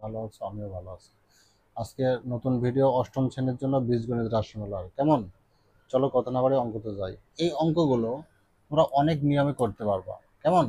ভালো আছো, আমিও ভালো আছি। আজকে নতুন ভিডিও, অষ্টম শ্রেণীর জন্য বীজগণিত রাশিমালার। কেমন? চলো কথা না বাড়ি অঙ্কতে যাই। এই অঙ্কগুলো তোমরা অনেক নিয়মে করতে পারবা। কেমন?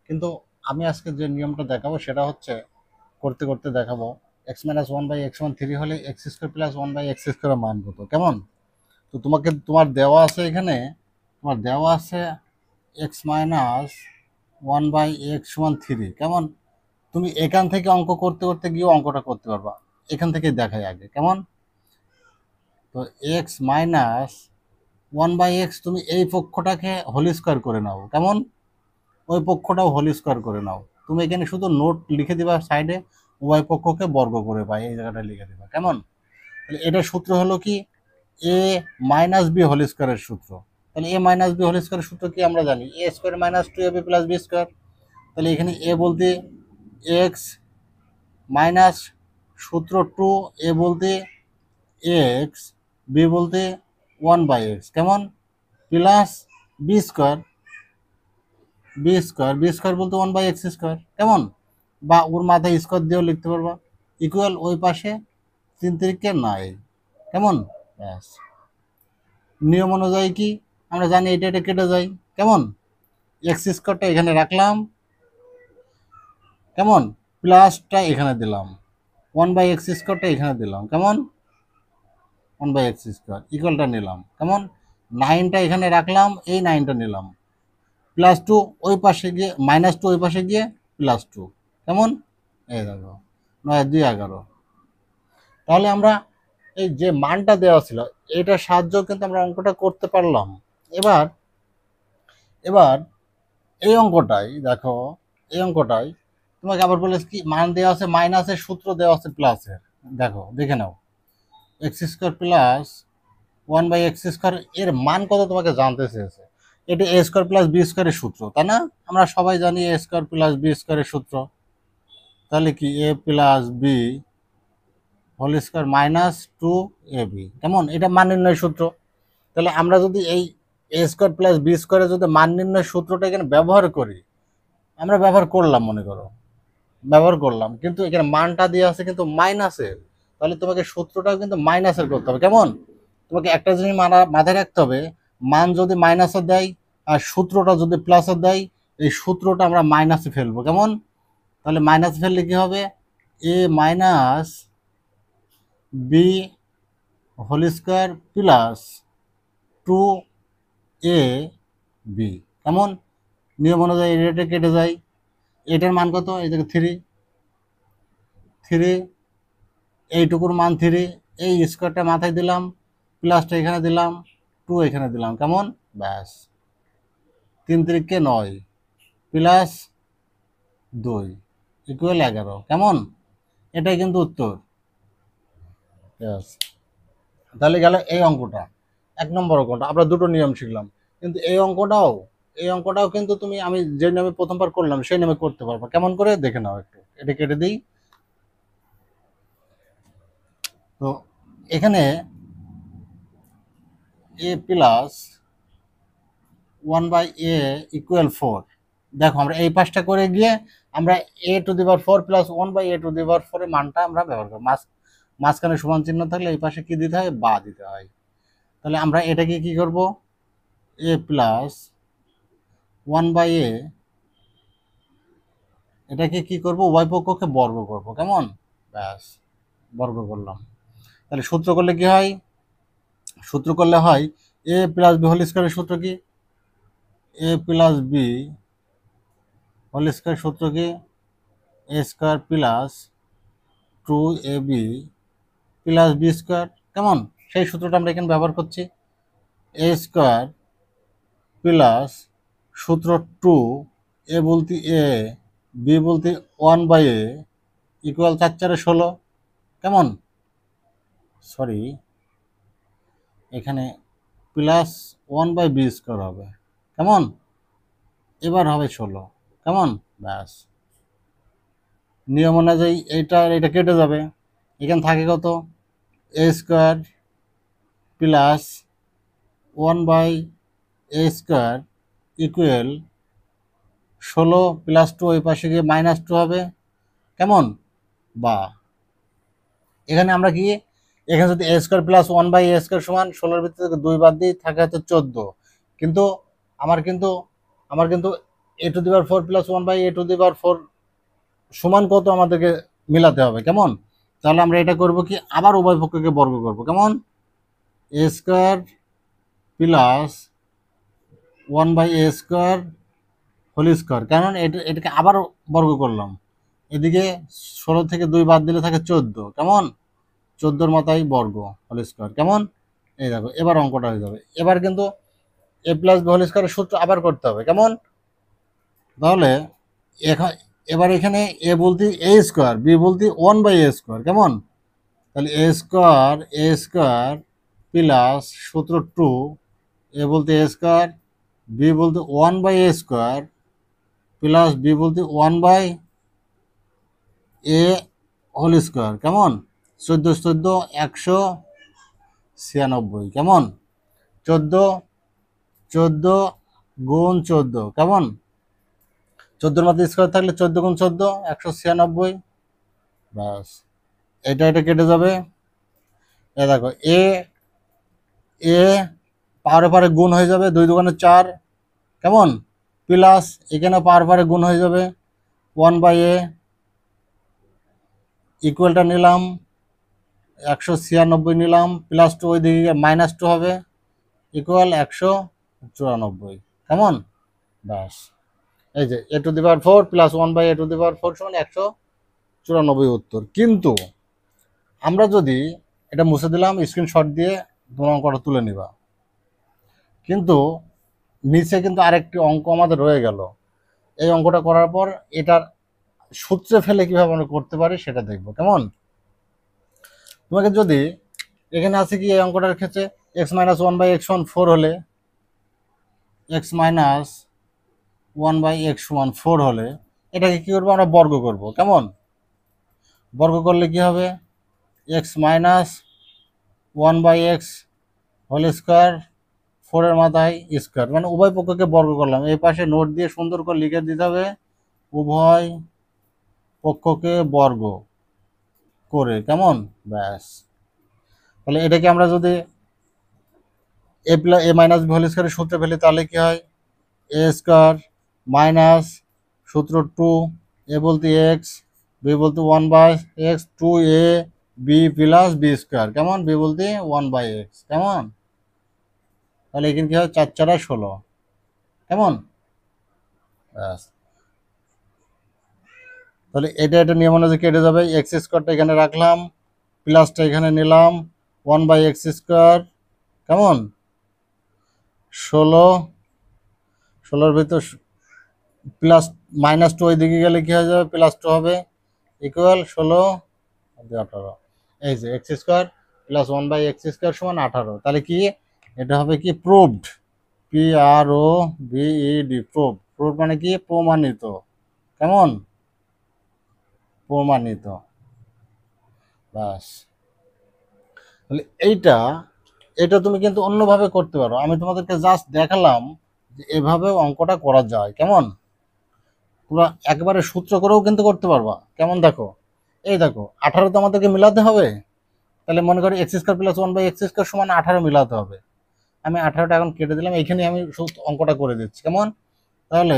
কিন্তু আমি আজকে যে নিয়মটা দেখাবো সেটা হচ্ছে করতে করতে দেখাবো। X minus one by x one three হলে x square plus one by x স্কোয়ারের মান কত? কেমন? তো তোমার দেওয়া আছে এখানে, তোমার দেওয়া আছে x minus one by x one three. কেমন? তুমি এখান থেকে অঙ্ক করতে করতে গিয়ে অঙ্কটা করতে পারবা। এখান থেকে দেখাই আগে। কেমন? তো x minus one by x, তুমি এই পক্ষটাকে হোল স্কোয়ার করে নাও। কেমন? ওই পক্ষটাও হোল স্কোয়ার করে নাও। তুমি এখানে শুধু নোট লিখে দিবা সাইডে, উভয় পক্ষকে বর্গ করে পাই, এই জায়গাটা লিখে দিবা। কেমন? তাহলে এটার সূত্র হলো কি? এ মাইনাস বি হোল স্কোয়ারের সূত্র। তাহলে এ মাইনাস বি হোল স্কোয়ারের সূত্র কি আমরা জানি? A square minus two a b plus b square. তাহলে এখানে এ বলতে এক্স মাইনাস সূত্র টু, এ বলতে এক্স, বি বলতে ওয়ান বাই এক্স। কেমন? Plus b square, b square বলতে ওয়ান বাই এক্স স্কোয়ার। কেমন? বা ওর মাথায় স্কোয়ার দিয়েও লিখতে পারবা। ইকুয়াল ওই পাশে তিন তিরিকে নাই। কেমন? ব্যাস। নিয়ম অনুযায়ী কি আমরা জানি, এটা এটা কেটে যায়। কেমন? এক্স স্কোয়ারটা এখানে রাখলাম। কেমন? প্লাসটা এখানে দিলাম, ওয়ান বাই এক্স স্কোয়ারটা এখানে দিলাম। কেমন? ওয়ান বাই এক্স স্কোয়ার ইকুয়ালটা নিলাম। কেমন? নাইনটা এখানে রাখলাম, এই নাইনটা নিলাম। প্লাস টু ওই পাশে গিয়ে, মাইনাস টু ওই পাশে গিয়ে প্লাস টু। কেমন? এই দেখো, 9 2 11। তাহলে আমরা এই যে মানটা দেওয়া ছিল, এটার সাহায্য কিন্তু আমরা অঙ্কটা করতে পারলাম। এবার এবার এই অঙ্কটাই দেখো, এই অঙ্কটাই তোমাকে আবার বলে কি মান দেওয়া আছে, মাইনাসের সূত্র দেওয়া আছে প্লাসের। দেখো, দেখে নাও। X square plus one by x square এর মান কত তোমাকে জানতে চেয়েছে। এটি এ স্কোয়ার প্লাস বি স্কোয়ারের সূত্র, তাই না? আমরা সবাই জানি এ স্কোয়ার প্লাস বি স্কোয়ারের সূত্র। তাহলে কি a plus b whole square minus two a b. কেমন? এটা মান নির্ণয় সূত্র। তাহলে আমরা যদি এই এ স্কোয়ার প্লাস বি স্কোয়ারের যদি মান নির্ণয় সূত্রটা এখানে ব্যবহার করি, আমরা ব্যবহার করলাম, মনে করো ব্যবহার করলাম, কিন্তু এখানে মানটা দিয়ে আছে কিন্তু মাইনাসের। তাহলে তোমাকে সূত্রটাও কিন্তু মাইনাসের করতে হবে। কেমন? তোমাকে একটা জিনিস মাথায় রাখতে হবে, মান যদি মাইনাসে দেয় আর সূত্রটা যদি প্লাসে দেয়, এই সূত্রটা আমরা মাইনাসে ফেলবো। কেমন? তাহলে মাইনাসে ফেললে কি হবে? A minus b whole square plus two a b. কেমন? নিয়ম অনুযায়ী এটা কেটে যায়। এটার মান কত? এই দেখো থ্রি, থ্রি, এইটুকুর মান থ্রি। এই স্কোয়ারটা মাথায় দিলাম, প্লাসটা এখানে দিলাম, টু এখানে দিলাম। কেমন? ব্যাস। তিন তিরিকে 9 প্লাস 2 ইকুয়াল 11। কেমন? এটাই কিন্তু উত্তর। Yes. তাহলে গেল এই অঙ্কটা, 1 নম্বর অঙ্কটা। আমরা দুটো নিয়ম শিখলাম, কিন্তু এই অঙ্কটাও কিন্তু তুমি, আমি যে নিয়মে প্রথমবার করলাম সেই নিয়মে করতে পারবো। কেমন করে দেখে নাও একটু। এটা কেটে দিই। তো এখানে a plus one by a equal 4। দেখো, আমরা এই পাশটা করে গিয়ে আমরা a to the power 4 plus one by a to the power 4 এর মানটা আমরা ব্যবহার করি। মাঝখানে সমান চিহ্ন থাকলে এই পাশে কি দিতে হয়? বা দিতে হয়। তাহলে আমরা এটাকে কি করব? এ প্লাস ওয়ান বাই এ, এটাকে কি করব? উভয় পক্ষকে বর্গ করব। কেমন? ব্যাস, বর্গ করলাম। তাহলে সূত্র করলে কি হয়? সূত্র করলে হয় এ প্লাস বি হোল স্কোয়ারের সূত্র কি? A plus b whole square সূত্র কি? A square plus two a b plus b square. কেমন? সেই সূত্রটা আমরা এখানে ব্যবহার করছি। এ স্কোয়ার প্লাস সূত্র টু, এ বলতে এ, বি বলতে ওয়ান বাই এ ইকুয়াল 4 4 16। কেমন? সরি, এখানে plus one by b square হবে। কেমন? এবার হবে 16। কেমন? ব্যাস। নিয়ম অনুযায়ী এইটা আর এটা কেটে যাবে। এখানে থাকে কত? A square plus one by a square equal 16 plus two ওই পাশে গিয়ে মাইনাস টু হবে। কেমন? বা এখানে আমরা কি, এখানে যদি এ স্কোয়ার প্লাস 1/a² সমান 16-এর ভিতর থেকে 2 বাদ দিই থাকে হচ্ছে 14, কিন্তু আমার কিন্তু আমার কিন্তু a⁴ প্লাস 1/a⁴ সমান কত আমাদেরকে মিলাতে হবে, কেমন? তাহলে আমরা এটা করব কি, আবার উভয় পক্ষকে বর্গ করব, কেমন? a² plus 1/a² whole square, কারণ এটাকে আবার বর্গ করলাম, এদিকে 16 থেকে 2 বাদ দিলে থাকে 14, কেমন? 14-র মাথায় বর্গ হোল স্কোয়ার, কেমন? এই দেখো এবার অঙ্কটা হয়ে যাবে। এবার কিন্তু a প্লাস বি হোল স্কোয়ারের সূত্র আবার করতে হবে, কেমন? তাহলে এখন এবার এখানে এ বলতে a², বি বলতে 1/a², কেমন? তাহলে a² প্লাস সূত্র 2, এ বলতে a², বি বলতে 1/a² প্লাস বি বলতে 1/a হোল স্কোয়ার, কেমন? 14 196, কেমন? 14 গুণ 14, কেমন? 14-র মধ্যে স্কোয়ার থাকলে 14 গুণ 14 196, ব্যাস। এটা কেটে যাবে। এ দেখো এ পাওয়ারে পারে গুণ হয়ে যাবে, 2 দুগুণে 4, কেমন? প্লাস এখানে পাওয়ার পারে গুণ হয়ে যাবে 1/a, ইকুয়ালটা নিলাম 196 নিলাম, প্লাস 2 ওই দিকে -2 হবে, ইকুয়াল 194, কেমন? ব্যাস। এই যে a⁴ প্লাস 1/a⁴ সমান 194 উত্তর। কিন্তু আমরা যদি এটা মুছে দিলাম, স্ক্রিনশট দিয়ে তোমার অঙ্কটা তুলে নিবা, কিন্তু নিচে কিন্তু আরেকটি অঙ্ক আমাদের রয়ে গেল। এই অঙ্কটা করার পর এটার সূত্রে ফেলে কিভাবে আমরা করতে পারি সেটা দেখব, কেমন? তোমাকে যদি এখানে আছে কি, এই অঙ্কটার ক্ষেত্রে x - 1/x = 4 হলে, x - 1/x = 4 হলে এটাকে কি করবো, আমরা বর্গ করব, কেমন? বর্গ করলে কি হবে, x - 1/x হোল স্কোয়ার, 4-এর মাথায় স্কোয়ার, মানে উভয় পক্ষকে বর্গ করলাম। এই পাশে নোট দিয়ে সুন্দর করে লিখে দিতে হবে, উভয় পক্ষকে বর্গ করে, কেমন? ব্যাস। তাহলে এটাকে আমরা যদি a - b হোল স্কোয়ারের সূত্রে ফেলি তাহলে কি হয়, a² মাইনাস সূত্র 2, এ বলতে x, বি বলতে 1/x, 2ab প্লাস b², কেমন? বি বলতে 1/x, কেমন? তাহলে এখানে কি হয়, 4 × 4 = 16, কেমন? ব্যাস। তাহলে এটা নিয়ম অনুযায়ী কেটে যাবে, x² এখানে রাখলাম, প্লাসটা এখানে নিলাম 1/x², কেমন? 16-এর ভিতর প্লাস -2 ওই দিকে গেলে কি হয়ে যাবে, +2 হবে, ইকুয়াল 16 18। এই যে x² প্লাস 1/x² সমান 18। তাহলে কি এটা হবে কি, প্রুভড, PROVED, প্রুভড মানে কি, প্রমাণিত, কেমন? প্রমাণিত, বাস। তাহলে এটা তুমি কিন্তু অন্যভাবে করতে পারো, আমি তোমাদেরকে জাস্ট দেখালাম যে এভাবেও অঙ্কটা করা যায়, কেমন? তোমরা একবারে সূত্র করেও কিন্তু করতে পারবা, কেমন? দেখো এই দেখো 18 তো আমাদেরকে মিলাতে হবে, তাহলে মনে করি x² প্লাস 1/x² সমান 18 মিলাতে হবে। আমি 18টা এখন কেটে দিলাম, এইখানে আমি অঙ্কটা করে দিচ্ছি, কেমন? তাহলে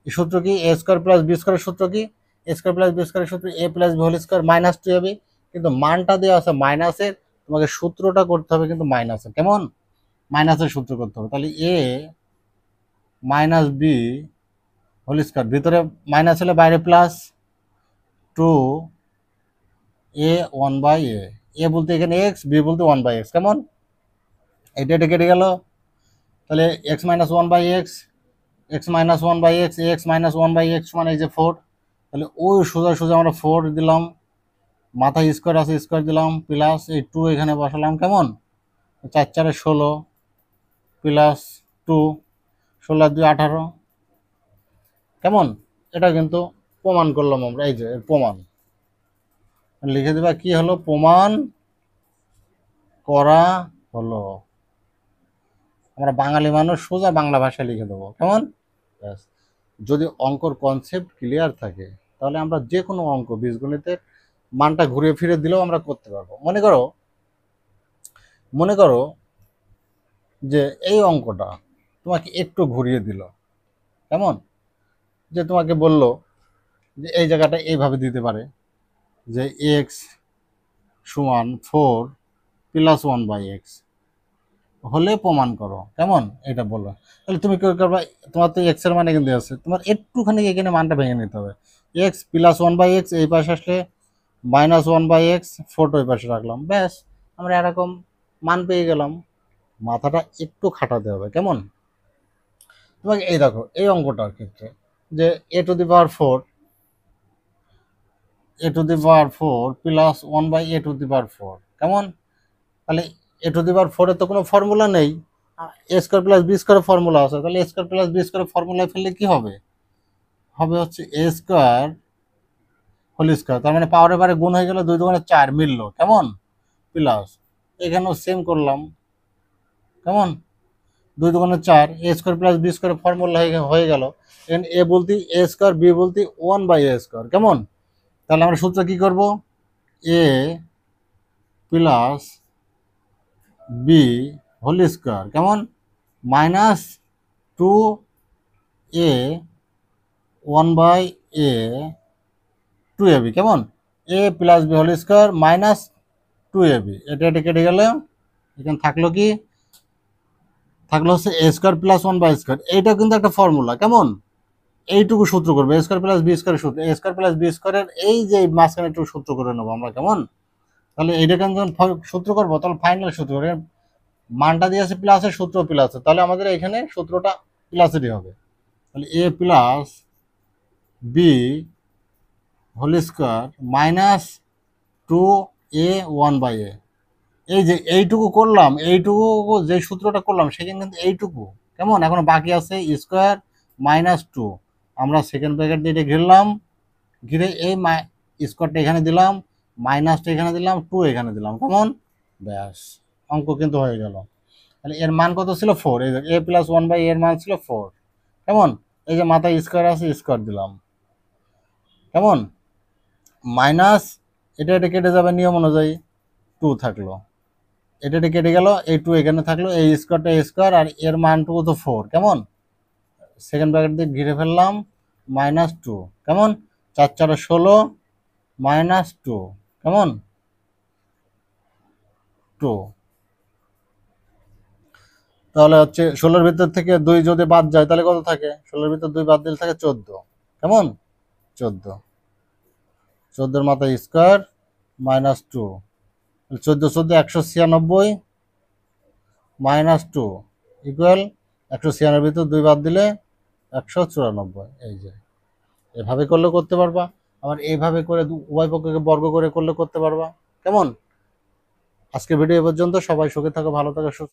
সূত্র কি, a² প্লাস b² সূত্র কি, a² প্লাস b² সূত্র a plus b whole square -2 হবে, কিন্তু মানটা দেওয়া আছে মাইনাসের, তোমাকে সূত্রটা করতে হবে কিন্তু মাইনাসের, কেমন? মাইনাসের সূত্র করতে হবে। তাহলে a minus b whole square, ভিতরে মাইনাস হলে বাইরে প্লাস, 2a 1/a, এ বলতে এখানে x, বি বলতে 1/x, কেমন? এটা কেটে গেল। তাহলে x - 1/x, x - 1/x, x - 1/x মানে এই যে 4, তাহলে ওই সোজা আমরা 4 দিলাম, মাথায় স্কোয়ার আছে স্কোয়ার দিলাম, প্লাস এই 2 এখানে বসালাম, কেমন? 4 × 4 = 16 প্লাস 2, 16 × 2 = 18, কেমন? এটা কিন্তু প্রমাণ করলাম আমরা, এই যে প্রমাণ লিখে দেবা, কি হলো, প্রমাণ করা হলো। আমরা বাঙালি মানুষ, সোজা বাংলা ভাষায় লিখে দেবো, কেমন? ব্যাস। যদি অঙ্কর কনসেপ্ট ক্লিয়ার থাকে তাহলে আমরা যে কোনো অঙ্ক বীজগণিতের মানটা ঘুরিয়ে ফিরে দিলেও আমরা করতে পারবো। মনে করো যে এই অঙ্কটা তোমাকে একটু ঘুরিয়ে দিল, কেমন, যে তোমাকে বলল যে এই জায়গাটা এইভাবে দিতে পারে যে এক্স সমান 4 + 1/x হলে প্রমাণ করো, কেমন, এটা বললো। তাহলে তুমি কি করবে, তোমার তো এক্স এর মানে কিন্তু আছে, তোমার একটুখানি এখানে মানটা ভেঙে নিতে হবে। x + 1/x এই পাশে আসলে -1/x, 4 ওই পাশে রাখলাম, ব্যাস আমরা এরকম মান পেয়ে গেলাম। মাথাটা একটু খাটাতে হবে, কেমন। তোমাকে এই দেখো এই অঙ্কটার ক্ষেত্রে যে a⁴ +1/a⁴ কেমন, তাহলে a⁴ এর তো কোনো ফর্মুলা নেই, a² + b² ফর্মুলা আছে, তাহলে a²+b² ফর্মুলায় ফেললে কি হবে, হবে হচ্ছে a²² তার মানে পাওয়ারের বারে গুণ হয়ে গেল, 2 × 4 মিললো, কেমন, প্লাস এখানেও সেম করলাম, কেমন, 2 × 4 a² + b² ফর্মুলা হয়ে গেল। এখানে a বলতে a², b বলতে 1/a², কেমন। তাহলে আমরা সূত্র কি করব, a + b² কেমন, -2a 1/a 2ab, কেমন, a + b² -2ab, এটা কেটে গেল, এখানে থাকলো কি, থাকলো হচ্ছে a² + 1/a², এইটা কিন্তু একটা ফর্মুলা, কেমন, এইটুকু সূত্র করবে a² + b² সূত্র, a² + b² এর এই যে মাঝখানে একটু সূত্র করে নেবো আমরা, কেমন। তাহলে এইটাকে যখন সূত্র করবো তাহলে ফাইনাল সূত্র মানটা দিয়ে আছে প্লাসের, সূত্র প্লাসের, তাহলে আমাদের এখানে সূত্রটা প্লাসেরই হবে। তাহলে a + b² -2a 1/a, এই যে এইটুকু করলাম, এইটুকু যে সূত্রটা করলাম সেখানে কিন্তু এইটুকু, কেমন, এখন বাকি আছে স্কোয়ার -2, আমরা সেকেন্ড ব্র্যাকেট দিয়ে এটা ঘিরলাম, ঘিরে এই স্কোয়ারটা এখানে দিলাম, মাইনাসটা এখানে দিলাম, 2 এখানে দিলাম, কেমন, ব্যাস অঙ্ক কিন্তু হয়ে গেল। তাহলে এর মান কত ছিল, 4, এই a + 1/a এর মান ছিল 4, কেমন, এই যে মাথায় স্কোয়ার আছে স্কোয়ার দিলাম, কেমন, মাইনাস এটা কেটে যাবে নিয়ম অনুযায়ী, 2 থাকলো, এটা কেটে গেল, এই 2 এখানে থাকলো, এই স্কোয়ারটা স্কোয়ার, আর এর মানটুকু তো 4, কেমন, সেকেন্ড ব্র্যাকেট দিয়ে ঘিরে ফেললাম, -2, কেমন, 4 × 4 = 16 -2, কেমন, 2, তাহলে হচ্ছে 16-এর ভিতর থেকে 2 যদি বাদ যায় তাহলে কত থাকে, 16-এর ভিতর 2 বাদ দিলে থাকে 14, কেমন, 14, 14-এর মাথায় স্কোয়ার -2, 14 14 196 -2 ইকুয়াল 196-এর ভিতর 2 বাদ দিলে 194, এই যে এভাবে করলে করতে পারবা, আবার এইভাবে করে উভয় পক্ষকে বর্গ করে করলে করতে পারবা, কেমন। আজকে ভিডিও এ পর্যন্ত, সবাই সুখে থাকো, ভালো থাকো, সুস্থ